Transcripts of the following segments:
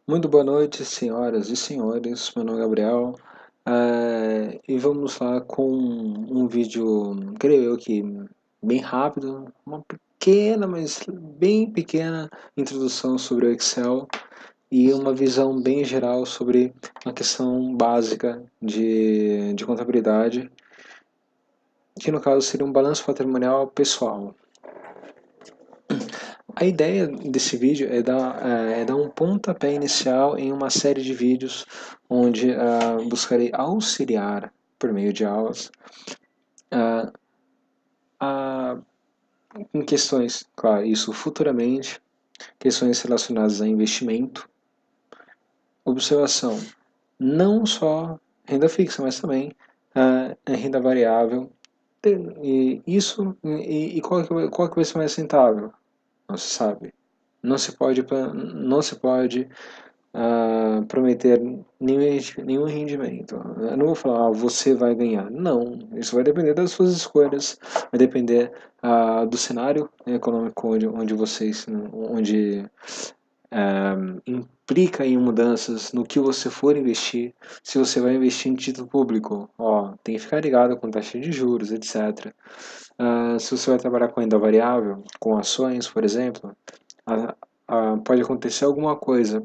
Muito boa noite, senhoras e senhores. Meu nome é Gabriel. E vamos lá com um vídeo, creio eu que bem rápido, uma pequena, mas bem pequena introdução sobre o Excel e uma visão bem geral sobre uma questão básica de contabilidade, que no caso seria um balanço patrimonial pessoal. A ideia desse vídeo é dar um pontapé inicial em uma série de vídeos onde buscarei auxiliar, por meio de aulas, uh, uh, em questões, claro, isso futuramente, questões relacionadas a investimento, observação, não só renda fixa, mas também renda variável. E qual que vai ser mais rentável? Não se sabe. Não se pode prometer nenhum rendimento. Eu não vou falar, você vai ganhar. Não, isso vai depender das suas escolhas, vai depender do cenário econômico onde vocês, onde implica em mudanças no que você for investir. Se você vai investir em título público, ó, tem que ficar ligado com taxa de juros, etc. Se você vai trabalhar com renda variável, com ações, por exemplo, pode acontecer alguma coisa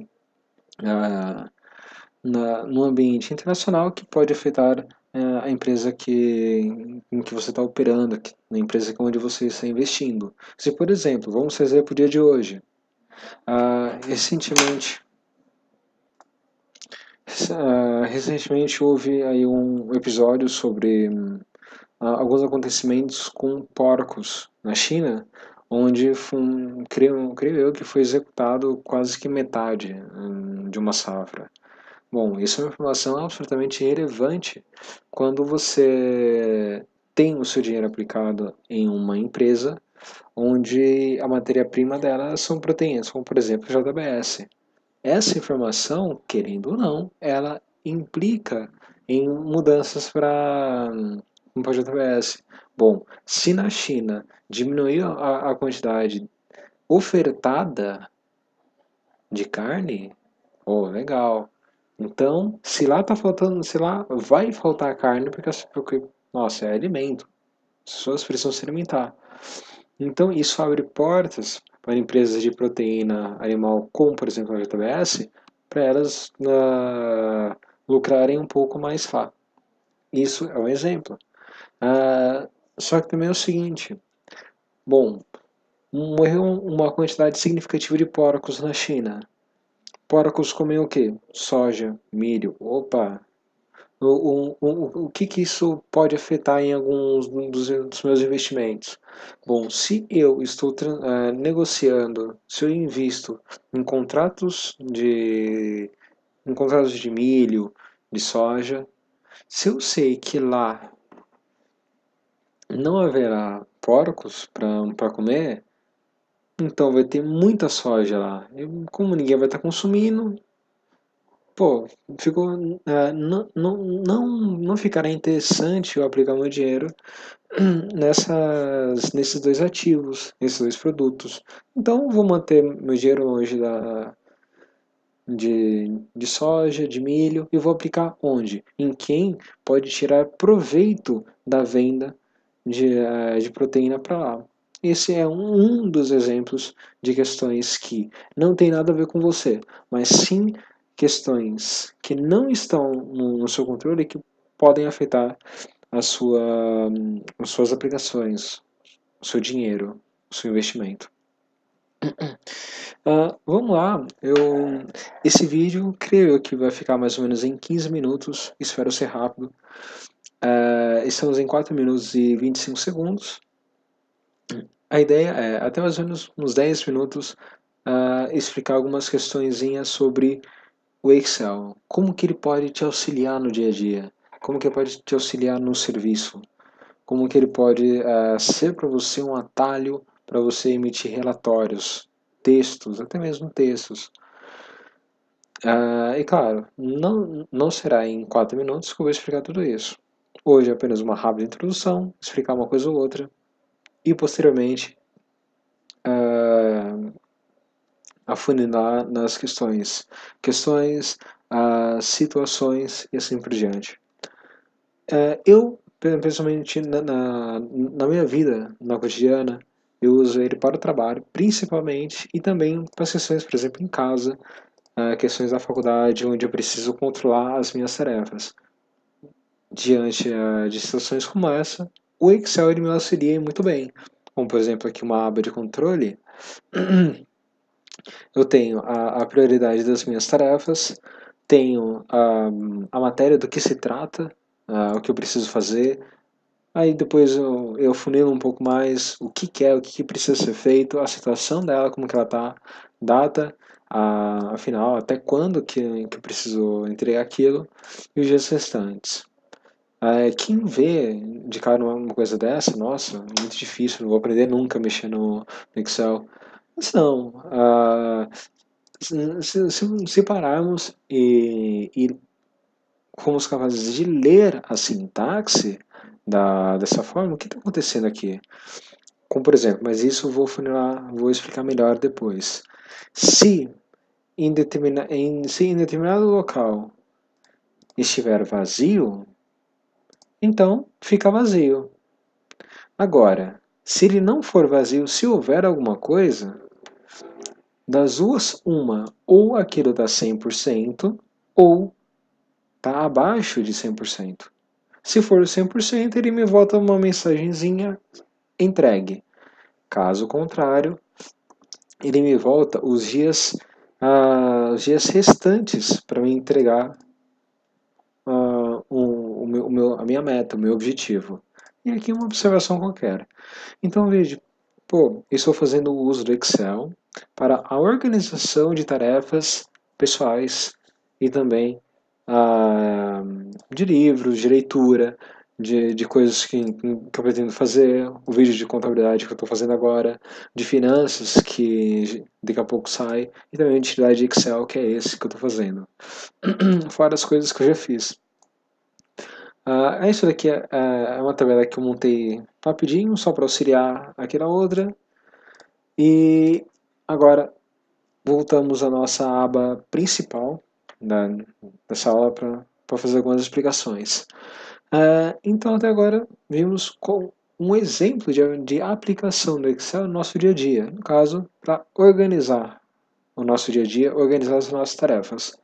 ah, no ambiente internacional que pode afetar a empresa em que você está operando, na empresa onde você está investindo. Se, por exemplo, vamos fazer para o dia de hoje, recentemente, recentemente houve aí um episódio sobre alguns acontecimentos com porcos na China, onde creio eu que foi executado quase que metade de uma safra. Bom, isso é uma informação absolutamente relevante quando você tem o seu dinheiro aplicado em uma empresa onde a matéria-prima dela são proteínas, como por exemplo o JBS. Essa informação, querendo ou não, ela implica em mudanças para o JBS. Bom, se na China diminuir a quantidade ofertada de carne, oh, legal. Então, se lá tá faltando, se lá vai faltar carne, porque nossa, é alimento. As pessoas precisam se alimentar. Então, isso abre portas para empresas de proteína animal, como por exemplo a JBS, para elas lucrarem um pouco mais lá. Isso é um exemplo. Só que também é o seguinte: bom, morreu uma quantidade significativa de porcos na China. Porcos comem o quê? Soja, milho. Opa! O que isso pode afetar em alguns dos meus investimentos? Bom, se eu estou negociando, se eu invisto em contratos de milho, de soja, se eu sei que lá não haverá porcos para comer, então vai ter muita soja lá. E como ninguém vai estar consumindo, pô, não ficará interessante eu aplicar meu dinheiro nesses dois ativos, nesses dois produtos. Então, vou manter meu dinheiro longe de soja, de milho, e vou aplicar onde? Em quem pode tirar proveito da venda de proteína para lá. Esse é um dos exemplos de questões que não tem nada a ver com você, mas sim questões que não estão no seu controle e que podem afetar as suas aplicações, o seu dinheiro, o seu investimento. Vamos lá, esse vídeo creio eu que vai ficar mais ou menos em 15 minutos, espero ser rápido. Estamos em 4 minutos e 25 segundos. A ideia é, até mais ou menos uns 10 minutos, explicar algumas questõezinhas sobre o Excel. Como que ele pode te auxiliar no dia a dia? Como que ele pode te auxiliar no serviço? Como que ele pode ser para você um atalho para você emitir relatórios, textos, até mesmo textos. E claro, não será em 4 minutos que eu vou explicar tudo isso. Hoje é apenas uma rápida introdução, explicar uma coisa ou outra, e posteriormente afunilar nas questões, situações e assim por diante. Eu, pessoalmente, na minha vida, na cotidiana, eu uso ele para o trabalho, principalmente, e também para as questões, por exemplo, em casa, questões da faculdade, onde eu preciso controlar as minhas tarefas. Diante de situações como essa, o Excel ele me auxilia muito bem. Como, por exemplo, aqui uma aba de controle, eu tenho a prioridade das minhas tarefas, tenho a matéria do que se trata, o que eu preciso fazer, aí depois eu funilo um pouco mais o que é, o que precisa ser feito, a situação dela, como que ela está, data, afinal, até quando que eu preciso entregar aquilo, e os dias restantes. Quem vê de cara uma coisa dessa, nossa, muito difícil, não vou aprender nunca a mexer no Excel. Mas não, se pararmos e fomos capazes de ler a sintaxe dessa forma, o que está acontecendo aqui? Como por exemplo, mas isso eu vou explicar melhor depois. Se se em determinado local estiver vazio, então fica vazio. Agora, se ele não for vazio, se houver alguma coisa, das duas, uma, ou aquilo está 100%, ou está abaixo de 100%. Se for 100%, ele me volta uma mensagenzinha entregue. Caso contrário, ele me volta os dias restantes para me entregar a minha meta, o meu objetivo. E aqui uma observação qualquer. Então veja, estou fazendo o uso do Excel para a organização de tarefas pessoais e também de livros, de leitura, de coisas que eu pretendo fazer, o vídeo de contabilidade que eu estou fazendo agora, de finanças que daqui a pouco sai, e também de atividade de Excel, que é esse que eu estou fazendo. Fora as coisas que eu já fiz. Isso daqui é uma tabela que eu montei rapidinho, só para auxiliar aqui na outra. E agora voltamos à nossa aba principal dessa aula para fazer algumas explicações. Então até agora vimos um exemplo de aplicação do Excel no nosso dia a dia. No caso, para organizar o nosso dia a dia, organizar as nossas tarefas.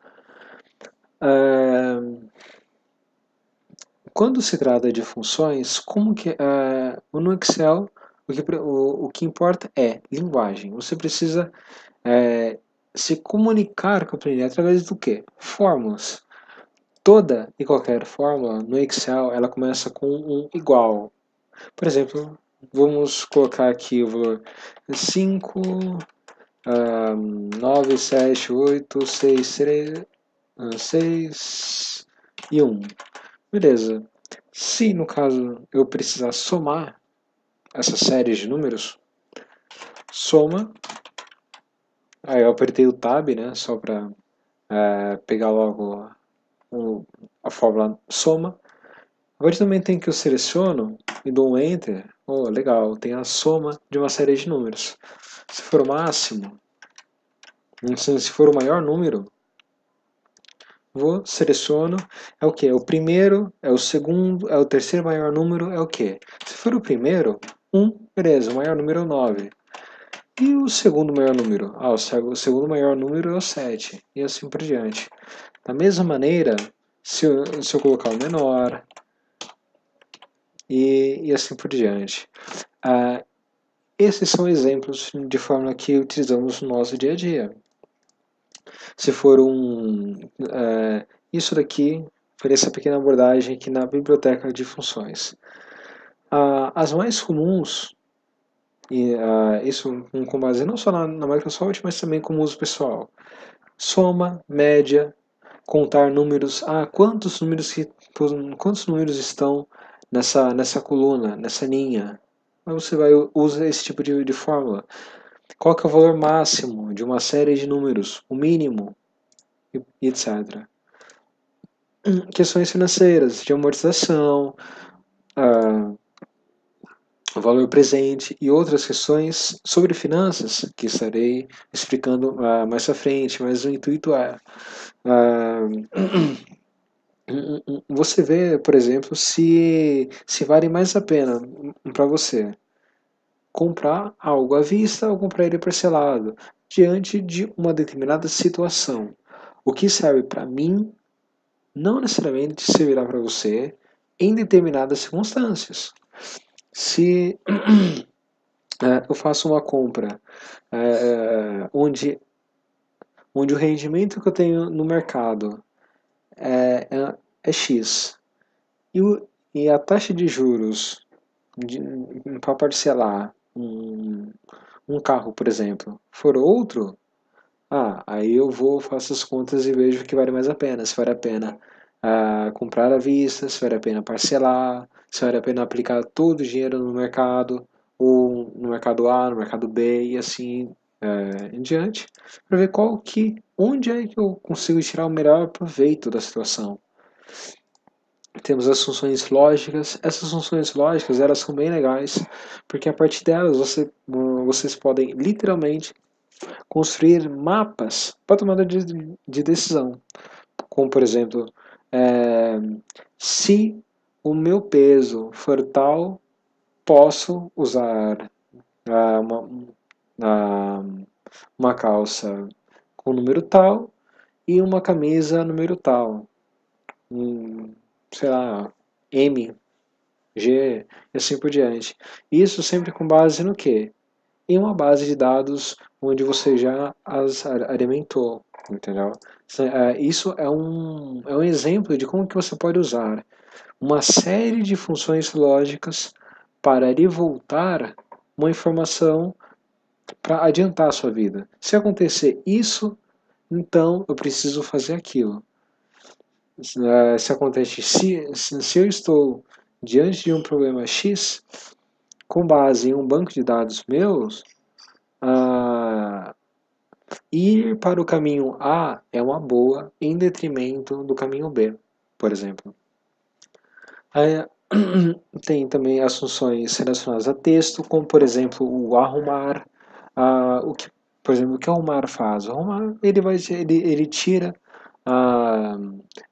Quando se trata de funções, como que no Excel o que importa é linguagem. Você precisa se comunicar com a planilha através do quê? Fórmulas. Toda e qualquer fórmula no Excel ela começa com um igual. Por exemplo, vamos colocar aqui o valor 5, 9, 7, 8, 6, 3, 6 e 1. Beleza. Se no caso eu precisar somar essa série de números, soma. Aí eu apertei o Tab, né? Só para pegar logo a fórmula soma. Agora também tem que eu seleciono e dou um Enter. Oh, legal, tem a soma de uma série de números. Se for o máximo, se for o maior número, seleciono, é o que? É o primeiro, é o segundo, é o terceiro maior número, é o que? Se for o primeiro, 1, beleza, o maior número é o 9. E o segundo maior número? O segundo maior número é o 7, e assim por diante. Da mesma maneira, se eu colocar o menor, e assim por diante. Esses são exemplos de fórmula que utilizamos no nosso dia a dia. Se for isso daqui, foi essa pequena abordagem aqui na biblioteca de funções. As mais comuns, isso com base não só na Microsoft, mas também como uso pessoal. Soma, média, contar números. Quantos números estão nessa coluna, nessa linha? Aí você usa esse tipo de fórmula. Qual que é o valor máximo de uma série de números? O mínimo? E etc. Questões financeiras, de amortização, o valor presente e outras questões sobre finanças que estarei explicando mais à frente, mas o intuito é você vê, por exemplo, se vale mais a pena para você comprar algo à vista ou comprar ele parcelado diante de uma determinada situação. O que serve para mim não necessariamente servirá para você em determinadas circunstâncias. Se eu faço uma compra onde o rendimento que eu tenho no mercado é X e a taxa de juros para parcelar um carro, por exemplo, for outro, aí eu vou, faço as contas e vejo que vale mais a pena. Se vale a pena comprar à vista, se vale a pena parcelar, se vale a pena aplicar todo o dinheiro no mercado, ou no mercado A, no mercado B e assim em diante, para ver onde é que eu consigo tirar o melhor proveito da situação. Temos as funções lógicas. Essas funções lógicas, elas são bem legais, porque a partir delas vocês podem literalmente construir mapas para tomada de decisão. Como, por exemplo, se o meu peso for tal, posso usar uma, uma calça com número tal e uma camisa número tal. Sei lá, M, G e assim por diante. Isso sempre com base no quê? Em uma base de dados onde você já as alimentou, entendeu? Isso é um exemplo de como que você pode usar uma série de funções lógicas para lhe voltar uma informação para adiantar a sua vida. Se acontecer isso, então eu preciso fazer aquilo. Se acontece, se eu estou diante de um problema X, com base em um banco de dados meus, ir para o caminho A é uma boa em detrimento do caminho B, por exemplo. Aí, tem também as funções relacionadas a texto, como por exemplo o arrumar. Por exemplo, o que o arrumar faz? O arrumar ele tira ah,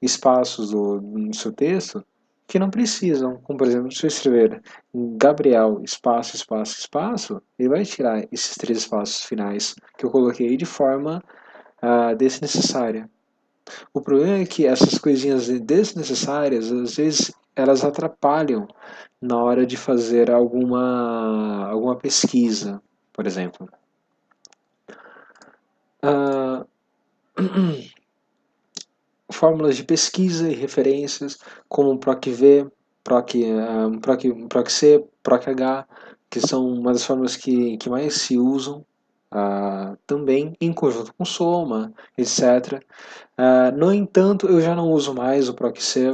espaços do seu texto que não precisam. Como por exemplo, se eu escrever Gabriel espaço, espaço, espaço, ele vai tirar esses 3 espaços finais que eu coloquei de forma desnecessária. O problema é que essas coisinhas desnecessárias, às vezes, elas atrapalham na hora de fazer alguma pesquisa, por exemplo. Ah, fórmulas de pesquisa e referências, como PROC-V, PROC-C, PROC-H, que são uma das fórmulas que mais se usam também em conjunto com Soma, etc. No entanto, eu já não uso mais o PROC-C,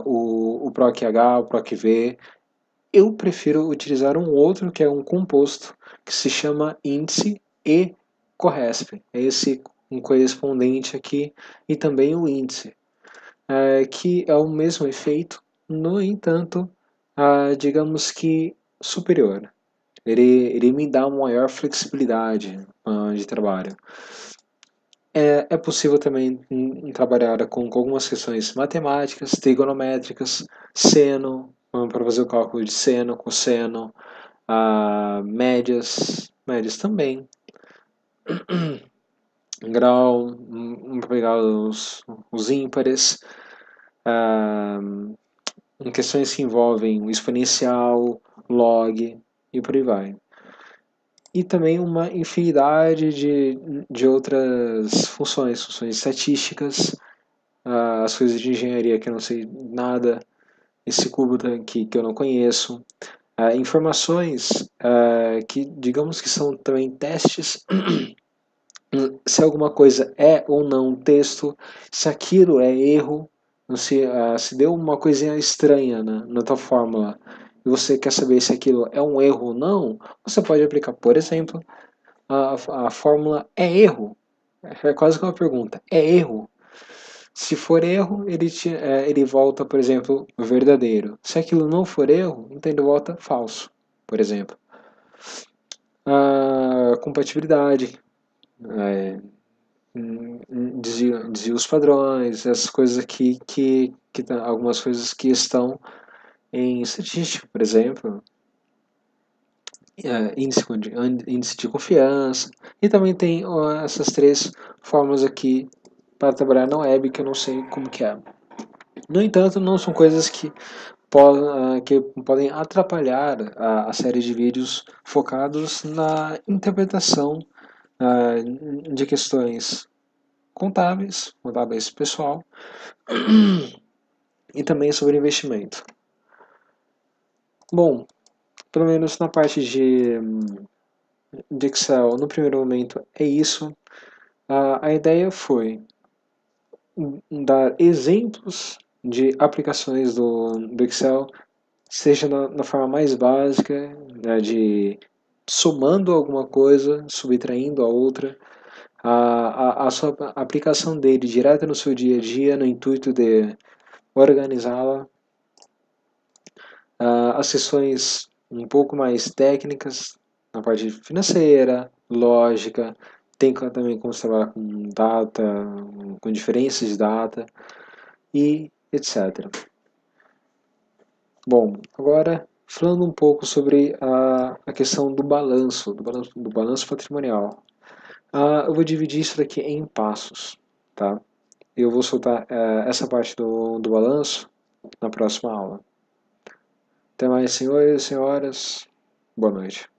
o PROC-H, o PROC-V. Eu prefiro utilizar um outro que é um composto que se chama índice e Corresp. É esse um correspondente aqui e também o índice, que é o mesmo efeito, no entanto, digamos que superior. Ele me dá uma maior flexibilidade de trabalho. É possível também trabalhar com algumas questões matemáticas, trigonométricas, seno, para fazer o cálculo de seno, cosseno, médias também, grau, para pegar os ímpares, em questões que envolvem o exponencial, log e por aí vai. E também uma infinidade de outras funções estatísticas, as coisas de engenharia que eu não sei nada, esse cubo que eu não conheço, informações que digamos que são também testes se alguma coisa é ou não texto, se aquilo é erro, se deu uma coisinha estranha na tua fórmula e você quer saber se aquilo é um erro ou não, você pode aplicar, por exemplo, a fórmula é erro. É quase que uma pergunta. É erro? Se for erro, ele volta, por exemplo, verdadeiro. Se aquilo não for erro, então ele volta falso. por exemplo. A compatibilidade, desvios padrões, essas coisas aqui algumas coisas que estão em estatística, por exemplo, índice de confiança, e também tem essas três formas aqui para trabalhar na web que eu não sei como que é. No entanto, não são coisas que podem atrapalhar a série de vídeos focados na interpretação de questões contábeis pessoal, e também sobre investimento. Bom, pelo menos na parte de Excel, no primeiro momento é isso. A ideia foi dar exemplos de aplicações do Excel, seja na forma mais básica, né, de somando alguma coisa, subtraindo a outra, a sua aplicação dele direta no seu dia a dia, no intuito de organizá-la, as sessões um pouco mais técnicas, na parte financeira, lógica, tem também como trabalhar com data, com diferenças de data e etc. Bom, agora falando um pouco sobre a questão do balanço patrimonial. Eu vou dividir isso daqui em passos, tá? Eu vou soltar essa parte do balanço na próxima aula. Até mais, senhores e senhoras. Boa noite.